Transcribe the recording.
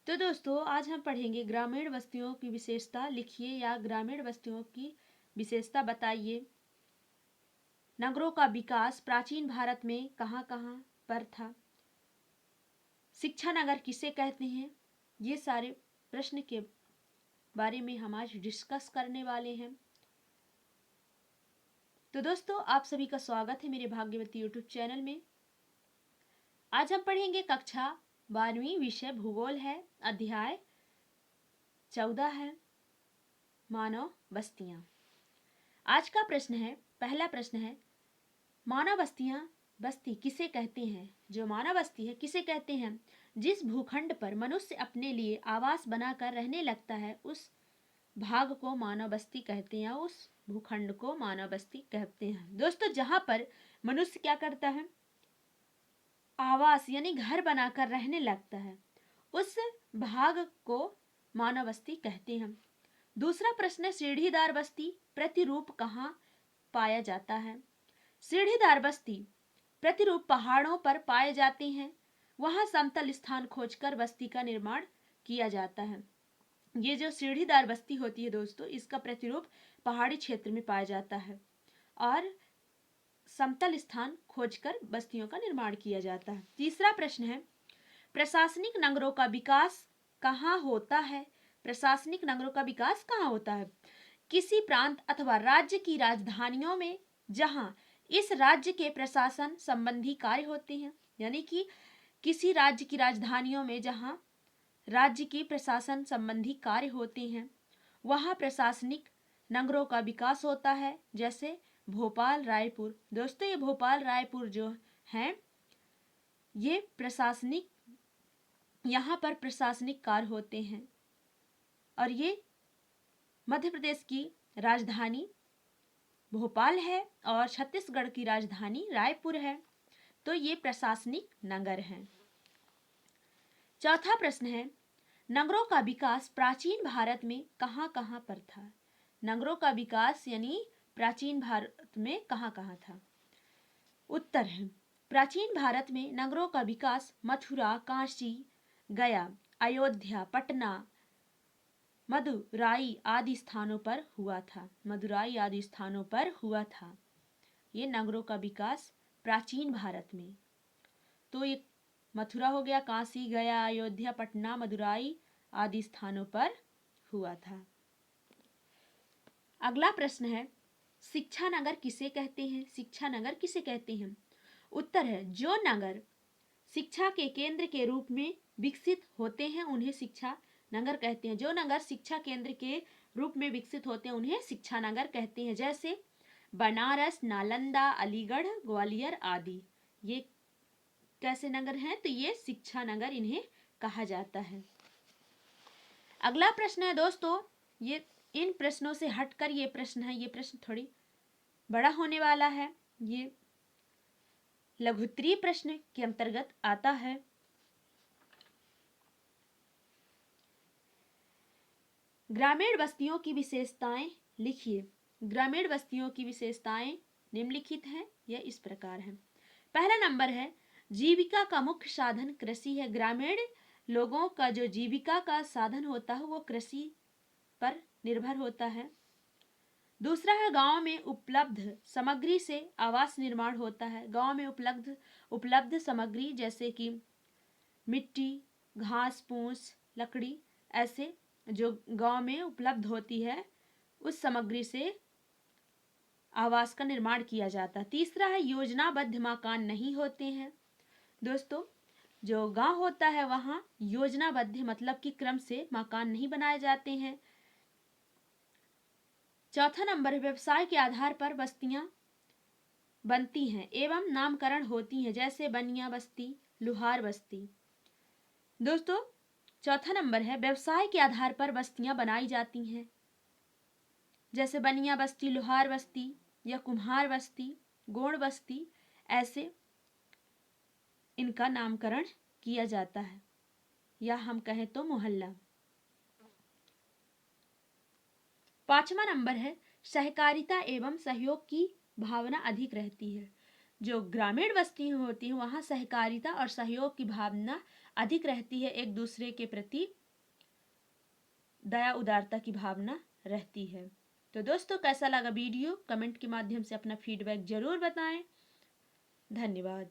तो दोस्तों आज हम पढ़ेंगे ग्रामीण बस्तियों की विशेषता लिखिए या ग्रामीण बस्तियों की विशेषता बताइए। नगरों का विकास प्राचीन भारत में कहाँ कहाँ पर था। शिक्षा नगर किसे कहते हैं। ये सारे प्रश्न के बारे में हम आज डिस्कस करने वाले हैं। तो दोस्तों आप सभी का स्वागत है मेरे भाग्यवती यूट्यूब चैनल में। आज हम पढ़ेंगे कक्षा 12वीं, विषय भूगोल है, अध्याय 14 है मानव बस्तियां। आज का प्रश्न है, पहला प्रश्न है, मानव बस्ती किसे कहते हैं। जो मानव बस्ती है किसे कहते हैं। जिस भूखंड पर मनुष्य अपने लिए आवास बनाकर रहने लगता है उस भाग को मानव बस्ती कहते हैं, उस भूखंड को मानव बस्ती कहते हैं। दोस्तों जहां पर मनुष्य क्या करता है, आवास यानी घर बनाकर रहने लगता है, उस भाग को मानव बस्ती कहते हैं। दूसरा प्रश्न है, सीढ़ीदार बस्ती प्रतिरूप कहाँ पाया जाता है। सीढ़ीदार बस्ती प्रतिरूप पहाड़ों पर पाए जाते हैं। वहां समतल स्थान खोजकर बस्ती का निर्माण किया जाता है। ये जो सीढ़ीदार बस्ती होती है दोस्तों, इसका प्रतिरूप पहाड़ी क्षेत्र में पाया जाता है और समतल स्थान खोजकर बस्तियों का निर्माण किया जाता है। तीसरा प्रश्न है, प्रशासनिक नगरों का विकास कहाँ होता है। प्रशासनिक नगरों का विकास कहाँ होता है। किसी प्रांत अथवा राज्य की राजधानियों में जहां इस राज्य के प्रशासन संबंधी कार्य होते हैं, यानी कि किसी राज्य की राजधानियों में जहां राज्य की प्रशासन संबंधी कार्य होते हैं वहां प्रशासनिक नगरों का विकास होता है। जैसे भोपाल, रायपुर। दोस्तों ये भोपाल, रायपुर जो हैं ये प्रशासनिक, यहाँ पर प्रशासनिक कार्य होते हैं और ये मध्य प्रदेश की राजधानी भोपाल है और छत्तीसगढ़ की राजधानी रायपुर है। तो ये प्रशासनिक नगर हैं। चौथा प्रश्न है, नगरों का विकास प्राचीन भारत में कहाँ कहाँ पर था। नगरों का विकास यानी प्राचीन भारत में कहाँ कहाँ था। उत्तर है, प्राचीन भारत में नगरों का विकास मथुरा, काशी, गया, अयोध्या, पटना, मदुराई आदि स्थानों पर हुआ था। मदुराई आदि स्थानों पर हुआ था ये नगरों का विकास प्राचीन भारत में। तो ये मथुरा हो गया, काशी, गया, अयोध्या, पटना, मदुराई आदि स्थानों पर हुआ था। अगला प्रश्न है, शिक्षा नगर किसे कहते हैं। शिक्षा नगर किसे कहते हैं। उत्तर है, जो नगर शिक्षा के केंद्र के रूप में विकसित होते हैं उन्हें शिक्षा नगर कहते हैं। जो नगर शिक्षा केंद्र के रूप में विकसित होते हैं उन्हें शिक्षा नगर कहते हैं। जैसे बनारस, नालंदा, अलीगढ़, ग्वालियर आदि। ये कैसे नगर हैं, तो ये शिक्षा नगर इन्हें कहा जाता है। अगला प्रश्न है दोस्तों, ये इन प्रश्नों से हटकर ये प्रश्न है, ये प्रश्न थोड़ी बड़ा होने वाला है। ये लघुत्तरीय प्रश्न के अंतर्गत आता है। ग्रामीण बस्तियों की विशेषताएं लिखिए। ग्रामीण बस्तियों की विशेषताएं निम्नलिखित हैं, यह इस प्रकार है। पहला नंबर है, जीविका का मुख्य साधन कृषि है। ग्रामीण लोगों का जो जीविका का साधन होता है वो कृषि पर निर्भर होता है। दूसरा है, गांव में उपलब्ध सामग्री से आवास निर्माण होता है। गांव में उपलब्ध सामग्री जैसे कि मिट्टी, घास फूस, लकड़ी, ऐसे जो गांव में उपलब्ध होती है उस सामग्री से आवास का निर्माण किया जाता है। तीसरा है, योजनाबद्ध मकान नहीं होते हैं। दोस्तों जो गांव होता है वहां योजनाबद्ध मतलब कि क्रम से मकान नहीं बनाए जाते हैं। चौथा नंबर है, व्यवसाय के आधार पर बस्तियां बनती हैं एवं नामकरण होती हैं। जैसे बनिया बस्ती, लुहार बस्ती। दोस्तों चौथा नंबर है, व्यवसाय के आधार पर बस्तियां बनाई जाती हैं। जैसे बनिया बस्ती, लुहार बस्ती या कुम्हार बस्ती, गोंड बस्ती, ऐसे इनका नामकरण किया जाता है, या हम कहें तो मोहल्ला। पांचवा नंबर है, सहकारिता एवं सहयोग की भावना अधिक रहती है। जो ग्रामीण बस्ती होती हैं वहाँ सहकारिता और सहयोग की भावना अधिक रहती है, एक दूसरे के प्रति दया उदारता की भावना रहती है। तो दोस्तों कैसा लगा वीडियो, कमेंट के माध्यम से अपना फीडबैक जरूर बताएं। धन्यवाद।